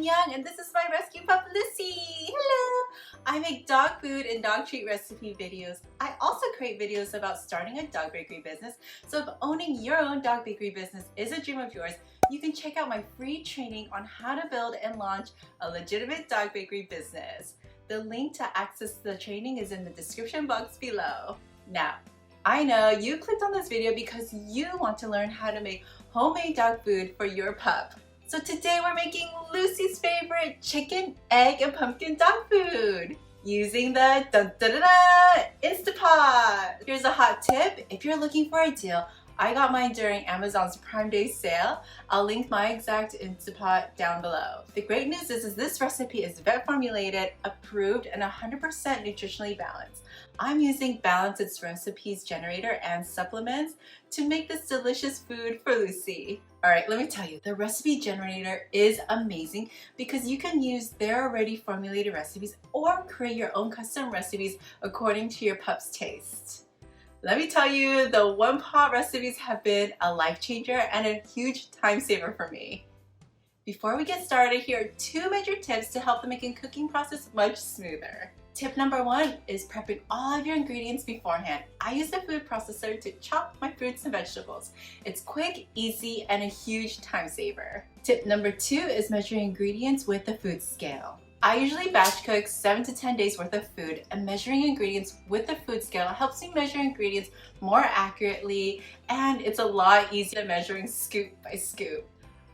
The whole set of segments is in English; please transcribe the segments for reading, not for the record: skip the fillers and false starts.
Minyoung, and this is my rescue pup, Lucy. Hello! I make dog food and dog treat recipe videos. I also create videos about starting a dog bakery business. So if owning your own dog bakery business is a dream of yours, you can check out my free training on how to build and launch a legitimate dog bakery business. The link to access the training is in the description box below. Now, I know you clicked on this video because you want to learn how to make homemade dog food for your pup. So today we're making Lucy's favorite chicken, egg, and pumpkin dog food using the Instapot. Here's a hot tip. If you're looking for a deal, I got mine during Amazon's Prime Day sale. I'll link my exact Instapot down below. The great news is this recipe is vet formulated, approved, and 100% nutritionally balanced. I'm using Balance.IT recipes generator and supplements to make this delicious food for Lucy. Alright, let me tell you, the recipe generator is amazing because you can use their already formulated recipes or create your own custom recipes according to your pup's taste. Let me tell you, the one pot recipes have been a life changer and a huge time saver for me. Before we get started, here are 2 major tips to help the making cooking process much smoother. Tip number 1 is prepping all of your ingredients beforehand. I use the food processor to chop my fruits and vegetables. It's quick, easy, and a huge time saver. Tip number 2 is measuring ingredients with the food scale. I usually batch cook 7 to 10 days worth of food, and measuring ingredients with the food scale helps me measure ingredients more accurately, and it's a lot easier than measuring scoop by scoop.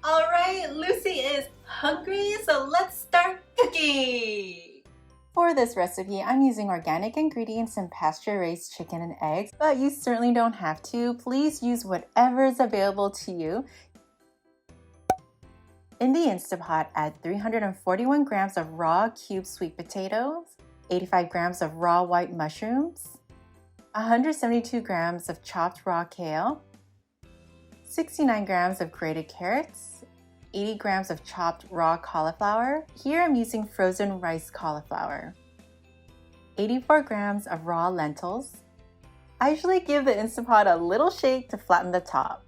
Alright, Lucy is hungry, so let's start cooking! For this recipe, I'm using organic ingredients and pasture-raised chicken and eggs, but you certainly don't have to. Please use whatever is available to you. In the Instapot, add 341 grams of raw cubed sweet potatoes, 85 grams of raw white mushrooms, 172 grams of chopped raw kale, 69 grams of grated carrots, 80 grams of chopped raw cauliflower. Here I'm using frozen rice cauliflower, 84 grams of raw lentils. I usually give the Instapot a little shake to flatten the top.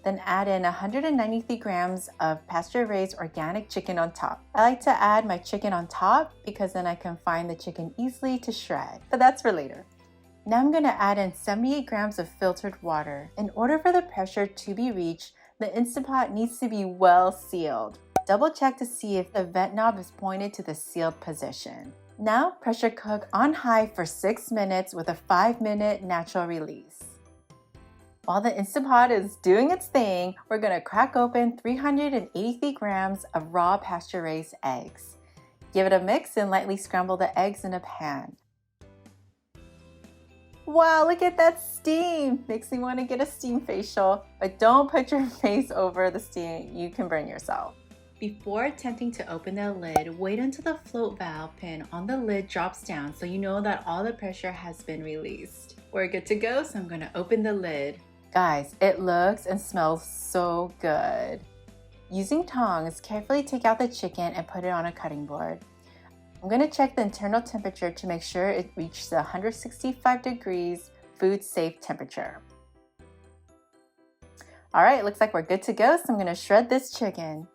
Then add in 193 grams of pasture-raised organic chicken on top. I like to add my chicken on top because then I can find the chicken easily to shred, but that's for later. Now I'm going to add in 78 grams of filtered water. In order for the pressure to be reached, the Instapot needs to be well sealed. Double check to see if the vent knob is pointed to the sealed position. Now pressure cook on high for 6 minutes with a 5-minute natural release. While the Instapot is doing its thing, we're going to crack open 383 grams of raw pasture-raised eggs. Give it a mix and lightly scramble the eggs in a pan. Wow, look at that steam! Makes me want to get a steam facial, but don't put your face over the steam, you can burn yourself. Before attempting to open the lid, wait until the float valve pin on the lid drops down so you know that all the pressure has been released. We're good to go, so I'm going to open the lid. Guys, it looks and smells so good. Using tongs, carefully take out the chicken and put it on a cutting board. I'm going to check the internal temperature to make sure it reaches the 165 degrees food safe temperature. Alright, looks like we're good to go, so I'm going to shred this chicken.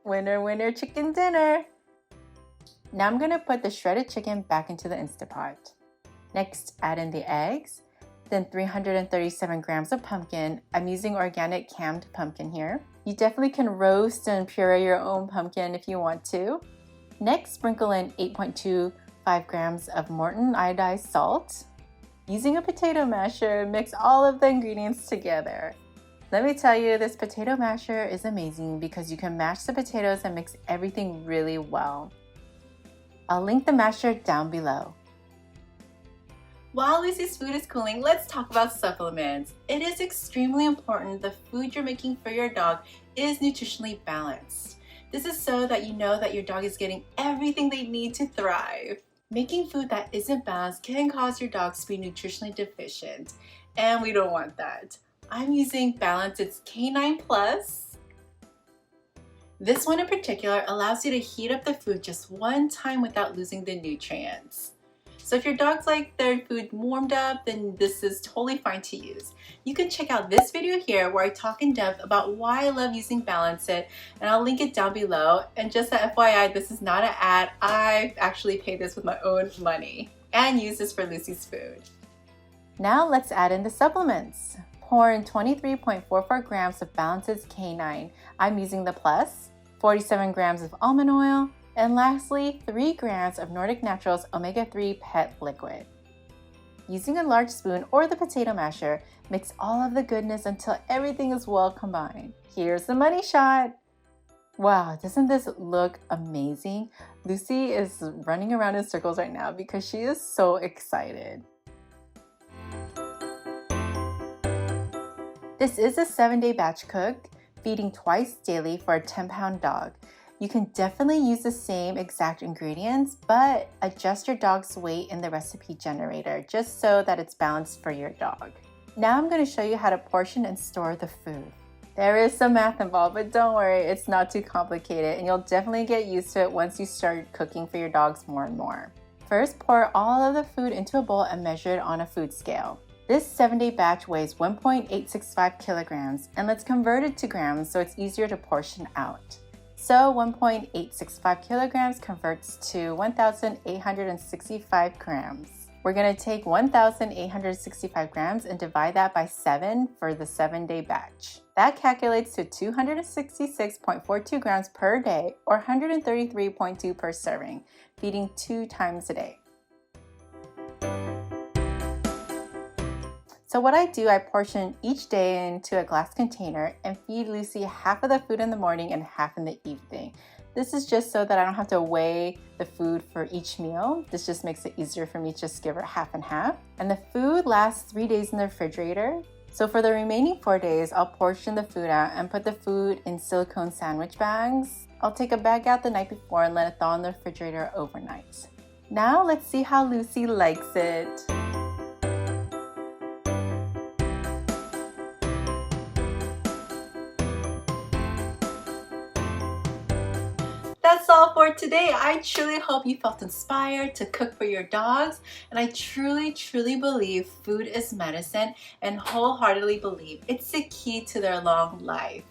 Winner, winner, chicken dinner! Now I'm going to put the shredded chicken back into the Instapot. Next, add in the eggs. Then 337 grams of pumpkin. I'm using organic canned pumpkin here. You definitely can roast and puree your own pumpkin if you want to. Next, sprinkle in 8.25 grams of Morton iodized salt. Using a potato masher, mix all of the ingredients together. Let me tell you, this potato masher is amazing because you can mash the potatoes and mix everything really well. I'll link the masher down below. While Lucy's food is cooling, let's talk about supplements. It is extremely important the food you're making for your dog is nutritionally balanced. This is so that you know that your dog is getting everything they need to thrive. Making food that isn't balanced can cause your dogs to be nutritionally deficient, and we don't want that. I'm using Balance.IT's K9 Plus. This one in particular allows you to heat up the food just one time without losing the nutrients. So if your dogs like their food warmed up, then this is totally fine to use. You can check out this video here where I talk in depth about why I love using Balance.IT, and I'll link it down below. And just a FYI, this is not an ad. I actually paid this with my own money and use this for Lucy's food. Now let's add in the supplements. Pour in 23.44 grams of Balance.IT K9. I'm using the Plus, 47 grams of almond oil, and lastly, 3 grams of Nordic Naturals Omega-3 Pet Liquid. Using a large spoon or the potato masher, mix all of the goodness until everything is well combined. Here's the money shot! Wow, doesn't this look amazing? Lucy is running around in circles right now because she is so excited. This is a 7-day batch cook, feeding twice daily for a 10-pound dog. You can definitely use the same exact ingredients, but adjust your dog's weight in the recipe generator just so that it's balanced for your dog. Now I'm going to show you how to portion and store the food. There is some math involved, but don't worry, it's not too complicated, and you'll definitely get used to it once you start cooking for your dogs more and more. First, pour all of the food into a bowl and measure it on a food scale. This 7-day batch weighs 1.865 kilograms, and let's convert it to grams so it's easier to portion out. So 1.865 kilograms converts to 1,865 grams. We're going to take 1,865 grams and divide that by 7 for the 7-day batch. That calculates to 266.42 grams per day or 133.2 per serving, feeding 2 times a day. So what I do, I portion each day into a glass container and feed Lucy half of the food in the morning and half in the evening. This is just so that I don't have to weigh the food for each meal. This just makes it easier for me to just give her half and half. And the food lasts 3 days in the refrigerator. So for the remaining 4 days, I'll portion the food out and put the food in silicone sandwich bags. I'll take a bag out the night before and let it thaw in the refrigerator overnight. Now let's see how Lucy likes it. That's all for today. I truly hope you felt inspired to cook for your dogs, and I truly believe food is medicine and wholeheartedly believe it's the key to their long life.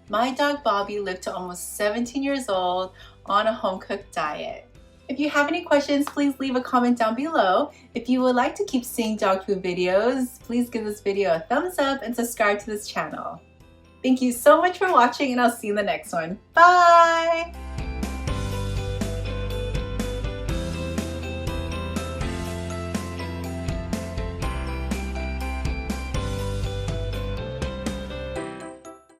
My dog Bobby lived to almost 17 years old on a home-cooked diet. If you have any questions, please leave a comment down below. If you would like to keep seeing dog food videos, please give this video a thumbs up and subscribe to this channel. Thank you so much for watching, and I'll see you in the next one. Bye!